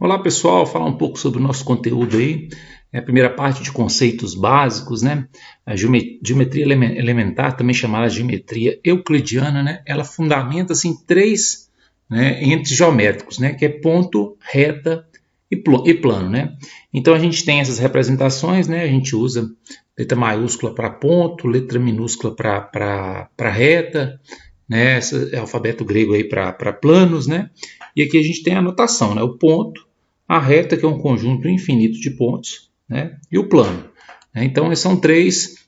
Olá pessoal, falar um pouco sobre o nosso conteúdo aí. É a primeira parte de conceitos básicos, né? A geometria elementar, também chamada de geometria euclidiana, né? Ela fundamenta assim três, né, entes geométricos, né? Que é ponto, reta e plano, né? Então a gente tem essas representações, né? A gente usa letra maiúscula para ponto, letra minúscula para reta, né? Esse é o alfabeto grego aí para planos, né? E aqui a gente tem a notação, né? O ponto, a reta, que é um conjunto infinito de pontos, né? E o plano. Né? Então, esses são três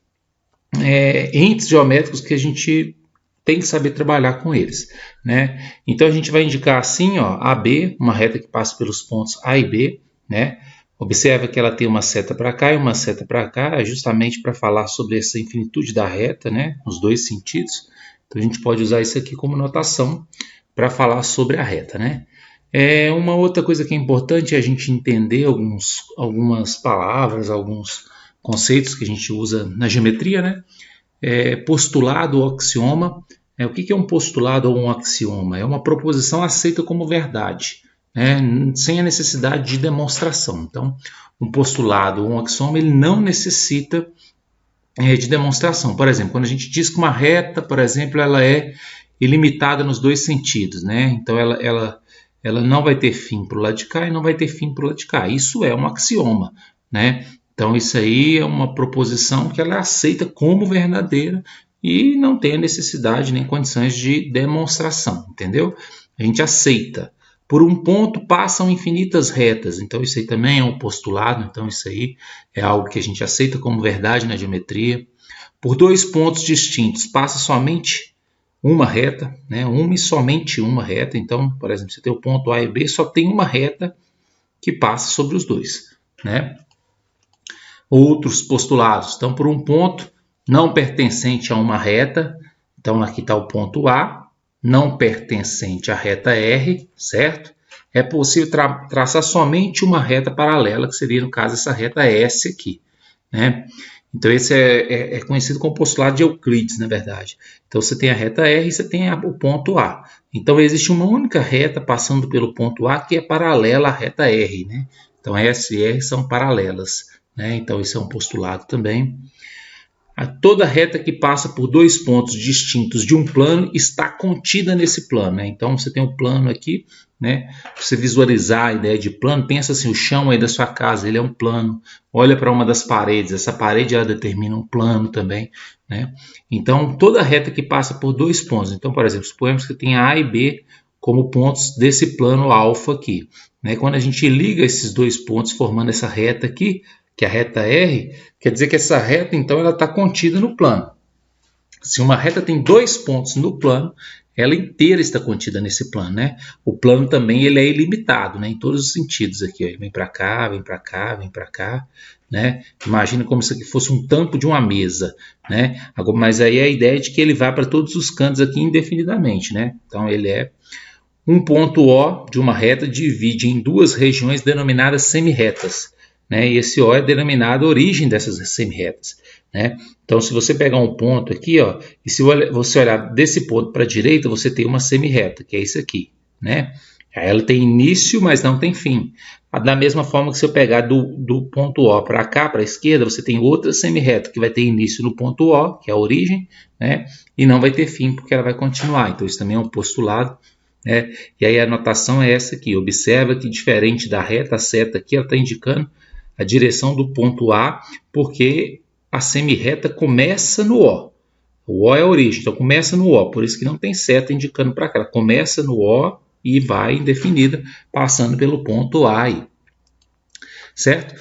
entes geométricos que a gente tem que saber trabalhar com eles. Né? Então, a gente vai indicar assim, ó, AB, uma reta que passa pelos pontos A e B. Né? Observa que ela tem uma seta para cá e uma seta para cá, justamente para falar sobre essa infinitude da reta, né? Nos dois sentidos. Então, a gente pode usar isso aqui como notação para falar sobre a reta, né? Uma outra coisa que é importante é a gente entender algumas palavras, alguns conceitos que a gente usa na geometria, né? Postulado ou axioma. O que é um postulado ou um axioma? É uma proposição aceita como verdade, né? Sem a necessidade de demonstração. Então, um postulado ou um axioma ele não necessita de demonstração. Por exemplo, quando a gente diz que uma reta, por exemplo, ela é ilimitada nos dois sentidos, né? Então ela não vai ter fim para o lado de cá e não vai ter fim para o lado de cá. Isso é um axioma, né? Então isso aí é uma proposição que ela é aceita como verdadeira e não tem a necessidade nem condições de demonstração, entendeu? A gente aceita. Por um ponto passam infinitas retas, então isso aí também é um postulado, então isso aí é algo que a gente aceita como verdade na geometria. Por dois pontos distintos passa somente uma reta, né? Uma e somente uma reta. Então, por exemplo, você tem o ponto A e B, só tem uma reta que passa sobre os dois, né? Outros postulados. Então, por um ponto não pertencente a uma reta, então aqui está o ponto A, não pertencente à reta R, certo? É possível traçar somente uma reta paralela, que seria, no caso, essa reta S aqui, né? Então, esse é conhecido como postulado de Euclides, na verdade. Então, você tem a reta R e você tem o ponto A. Então, existe uma única reta passando pelo ponto A que é paralela à reta R, né? Então, S e R são paralelas, né? Então, isso é um postulado também. Toda reta que passa por dois pontos distintos de um plano está contida nesse plano, né? Então, você tem um plano aqui, né? Para você visualizar a ideia de plano, pensa assim, o chão aí da sua casa, ele é um plano. Olha para uma das paredes, essa parede ela determina um plano também, né? Então, toda reta que passa por dois pontos. Então, por exemplo, suponhamos que tenha A e B como pontos desse plano alfa aqui, né? Quando a gente liga esses dois pontos formando essa reta aqui, que é a reta R, quer dizer que essa reta, então, ela está contida no plano. Se uma reta tem dois pontos no plano, ela inteira está contida nesse plano, né? O plano também ele é ilimitado, né? Em todos os sentidos aqui, ó. Ele vem para cá, vem para cá, vem para cá, né? Imagina como se aqui fosse um tampo de uma mesa, né? Mas aí a ideia é de que ele vai para todos os cantos aqui indefinidamente, né? Então ele é um ponto O de uma reta divide em duas regiões denominadas semirretas, né? E esse O é denominado a origem dessas semirretas, né? Então, se você pegar um ponto aqui, ó, e se você olhar desse ponto para a direita, você tem uma semirreta, que é isso aqui, né? Ela tem início, mas não tem fim. Da mesma forma que se eu pegar do ponto O para cá, para a esquerda, você tem outra semirreta, que vai ter início no ponto O, que é a origem, né? E não vai ter fim, porque ela vai continuar. Então, isso também é um postulado, né? E aí a notação é essa aqui. Observa que, diferente da reta, a seta aqui, ela está indicando a direção do ponto A, porque a semirreta começa no O. O O é a origem, então começa no O, por isso que não tem seta indicando para cá. Ela começa no O e vai indefinida, passando pelo ponto A aí. Certo?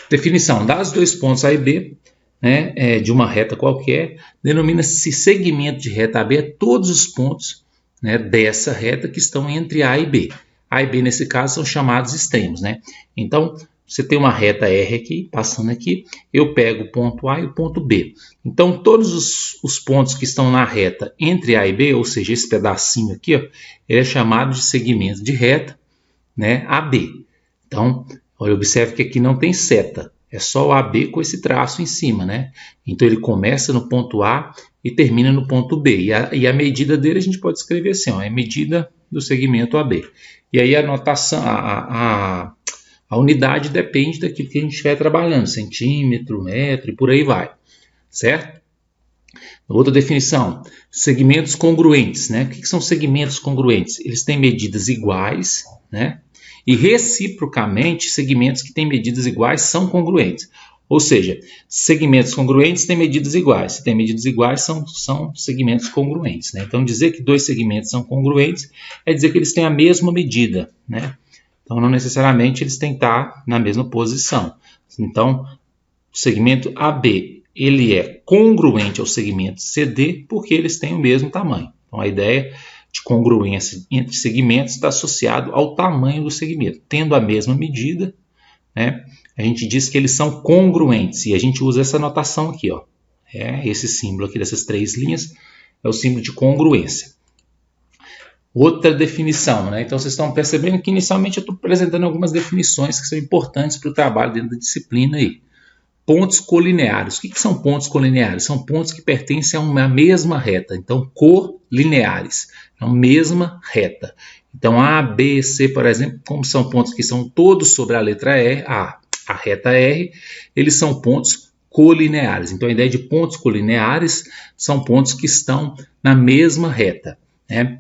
Definição: das dois pontos A e B, né, de uma reta qualquer, denomina-se segmento de reta AB todos os pontos, né, dessa reta que estão entre A e B. A e B, nesse caso, são chamados extremos, né? Então, você tem uma reta R aqui, passando aqui, eu pego o ponto A e o ponto B. Então, todos os pontos que estão na reta entre A e B, ou seja, esse pedacinho aqui, ó, ele é chamado de segmento de reta, né, AB. Então, observe que aqui não tem seta, é só o AB com esse traço em cima, né? Então, ele começa no ponto A e termina no ponto B. E a medida dele a gente pode escrever assim, ó, é a medida do segmento AB. E aí a notação, a A unidade depende daquilo que a gente estiver trabalhando, centímetro, metro e por aí vai, certo? Outra definição, segmentos congruentes, né? O que são segmentos congruentes? Eles têm medidas iguais, né? E reciprocamente, segmentos que têm medidas iguais são congruentes. Ou seja, segmentos congruentes têm medidas iguais. Se tem medidas iguais, são segmentos congruentes, né? Então, dizer que dois segmentos são congruentes é dizer que eles têm a mesma medida, né? Então, não necessariamente eles têm que estar na mesma posição. Então, o segmento AB ele é congruente ao segmento CD porque eles têm o mesmo tamanho. Então, a ideia de congruência entre segmentos está associado ao tamanho do segmento. Tendo a mesma medida, né, a gente diz que eles são congruentes. E a gente usa essa notação aqui, ó. Esse símbolo aqui dessas 3 linhas é o símbolo de congruência. Outra definição, né? Então vocês estão percebendo que inicialmente eu estou apresentando algumas definições que são importantes para o trabalho dentro da disciplina aí. Pontos colineares. O que são pontos colineares? São pontos que pertencem a uma mesma reta. Então, colineares. É uma mesma reta. Então, A, B, C, por exemplo, como são pontos que são todos sobre a letra R, a reta R, eles são pontos colineares. Então, a ideia de pontos colineares são pontos que estão na mesma reta, né?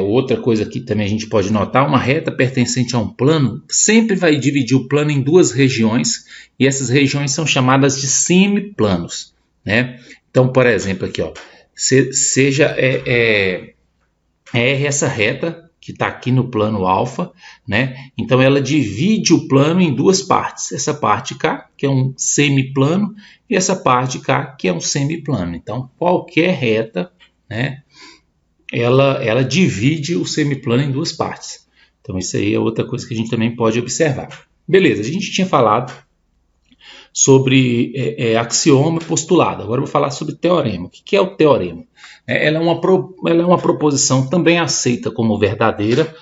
Outra coisa que também a gente pode notar, uma reta pertencente a um plano sempre vai dividir o plano em 2 regiões e essas regiões são chamadas de semiplanos, né? Então, por exemplo, aqui, ó, seja R essa reta que está aqui no plano alfa, né? Então, ela divide o plano em 2 partes. Essa parte cá, que é um semiplano, e essa parte cá, que é um semiplano. Então, qualquer reta, né? Ela divide o semiplano em 2 partes. Então, isso aí é outra coisa que a gente também pode observar. Beleza, a gente tinha falado sobre axioma e postulado. Agora eu vou falar sobre teorema. O que é o teorema? Ela é uma proposição também aceita como verdadeira,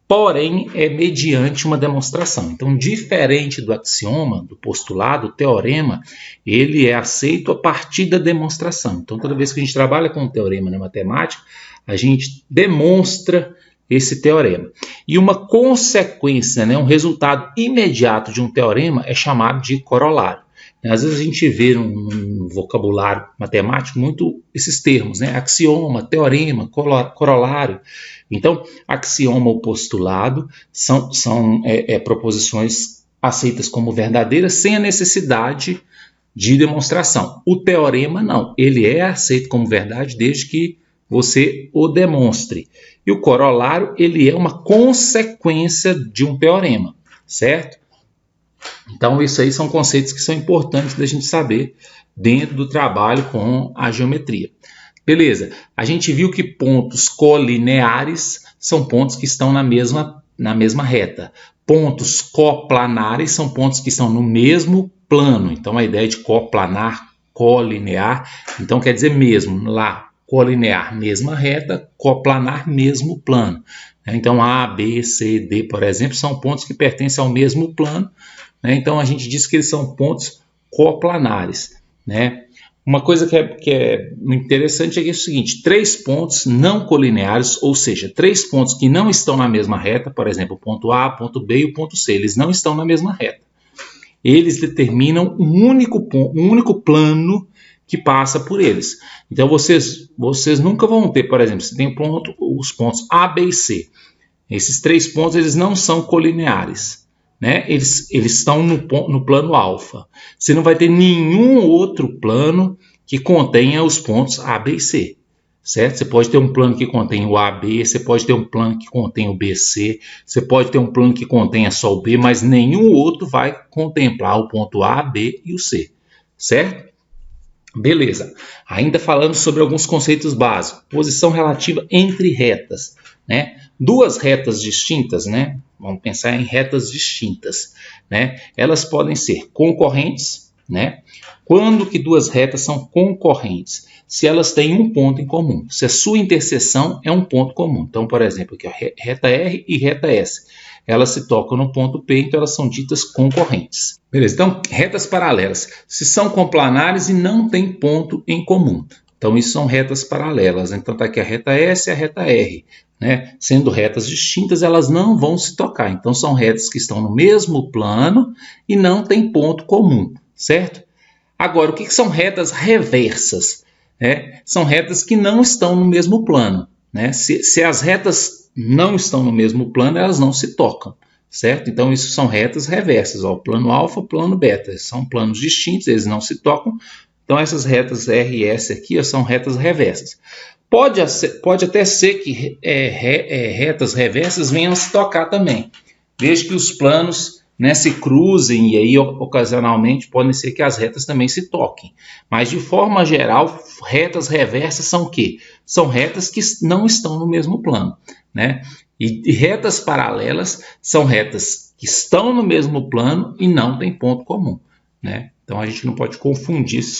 porém é mediante uma demonstração. Então, diferente do axioma, do postulado, o teorema, ele é aceito a partir da demonstração. Então, toda vez que a gente trabalha com um teorema na matemática, a gente demonstra esse teorema. E uma consequência, né, um resultado imediato de um teorema é chamado de corolário. Às vezes a gente vê no vocabulário matemático muito esses termos, né? Axioma, teorema, corolário. Então, axioma ou postulado são proposições aceitas como verdadeiras sem a necessidade de demonstração. O teorema não, ele é aceito como verdade desde que você o demonstre. E o corolário, ele é uma consequência de um teorema, certo? Então, isso aí são conceitos que são importantes da gente saber dentro do trabalho com a geometria. Beleza, a gente viu que pontos colineares são pontos que estão na mesma reta. Pontos coplanares são pontos que estão no mesmo plano. Então, a ideia de coplanar, colinear, então quer dizer mesmo, lá, colinear, mesma reta, coplanar, mesmo plano. Então, A, B, C, D, por exemplo, são pontos que pertencem ao mesmo plano. Então, a gente diz que eles são pontos coplanares, né? Uma coisa que é interessante é que é o seguinte, 3 pontos não colineares, ou seja, 3 pontos que não estão na mesma reta, por exemplo, o ponto A, o ponto B e o ponto C, eles não estão na mesma reta. Eles determinam um único plano que passa por eles. Então, vocês nunca vão ter, por exemplo, se tem os pontos A, B e C. Esses 3 pontos eles não são colineares, né? Eles estão no plano alfa. Você não vai ter nenhum outro plano que contenha os pontos A, B e C, certo? Você pode ter um plano que contém o A, B, você pode ter um plano que contém o B, C, você pode ter um plano que contenha só o B, mas nenhum outro vai contemplar o ponto A, B e o C, certo? Beleza, ainda falando sobre alguns conceitos básicos. Posição relativa entre retas, né? 2 retas distintas, né? Vamos pensar em retas distintas, né? Elas podem ser concorrentes, né? Quando que 2 retas são concorrentes? Se elas têm um ponto em comum. Se a sua interseção é um ponto comum. Então, por exemplo, aqui, ó, reta R e reta S. Elas se tocam no ponto P, então elas são ditas concorrentes. Beleza, então, retas paralelas. Se são coplanares e não têm ponto em comum. Então, isso são retas paralelas. Então, está aqui a reta S e a reta R. né? Sendo retas distintas, elas não vão se tocar. Então, são retas que estão no mesmo plano e não tem ponto comum, certo? Agora, o que são retas reversas? São retas que não estão no mesmo plano, né? Se as retas não estão no mesmo plano, elas não se tocam, certo? Então, isso são retas reversas, ó, plano alfa, plano beta. São planos distintos, eles não se tocam. Então, essas retas R e S aqui, ó, são retas reversas. Pode até ser que retas reversas venham a se tocar também. Veja que os planos, né, se cruzem e aí ocasionalmente podem ser que as retas também se toquem. Mas de forma geral, retas reversas são o quê? São retas que não estão no mesmo plano, né? E retas paralelas são retas que estão no mesmo plano e não têm ponto comum, né? Então a gente não pode confundir